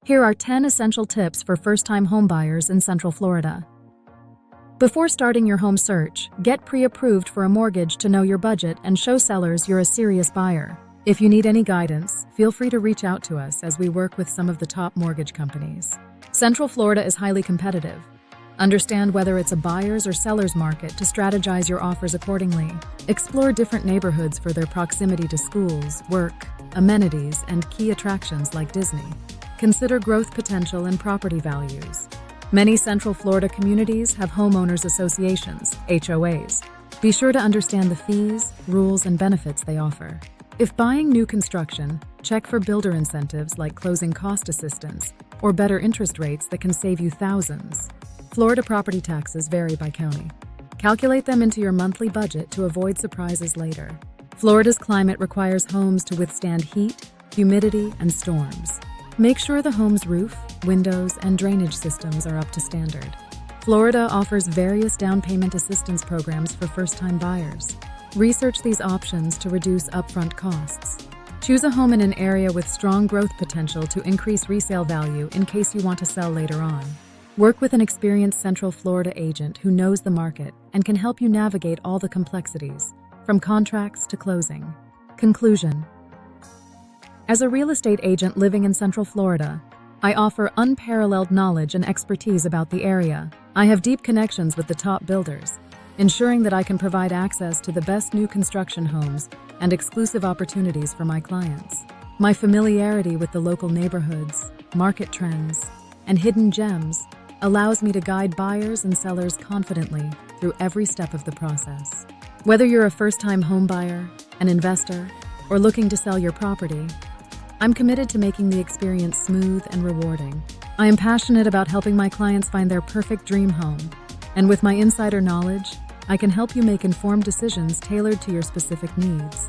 Here are 10 essential tips for first-time homebuyers in Central Florida. Before starting your home search, get pre-approved for a mortgage to know your budget and show sellers you're a serious buyer. If you need any guidance, feel free to reach out to us as we work with some of the top mortgage companies. Central Florida is highly competitive. Understand whether it's a buyer's or seller's market to strategize your offers accordingly. Explore different neighborhoods for their proximity to schools, work, amenities, and key attractions like Disney. Consider growth potential and property values. Many Central Florida communities have homeowners associations, HOAs. Be sure to understand the fees, rules, and benefits they offer. If buying new construction, check for builder incentives like closing cost assistance or better interest rates that can save you thousands. Florida property taxes vary by county. Calculate them into your monthly budget to avoid surprises later. Florida's climate requires homes to withstand heat, humidity, and storms. Make sure the home's roof, windows, and drainage systems are up to standard. Florida offers various down payment assistance programs for first-time buyers. Research these options to reduce upfront costs. Choose a home in an area with strong growth potential to increase resale value in case you want to sell later on. Work with an experienced Central Florida agent who knows the market and can help you navigate all the complexities, from contracts to closing. Conclusion. As a real estate agent living in Central Florida, I offer unparalleled knowledge and expertise about the area. I have deep connections with the top builders, ensuring that I can provide access to the best new construction homes and exclusive opportunities for my clients. My familiarity with the local neighborhoods, market trends, and hidden gems allows me to guide buyers and sellers confidently through every step of the process. Whether you're a first-time home buyer, an investor, or looking to sell your property, I'm committed to making the experience smooth and rewarding. I am passionate about helping my clients find their perfect dream home, and with my insider knowledge, I can help you make informed decisions tailored to your specific needs.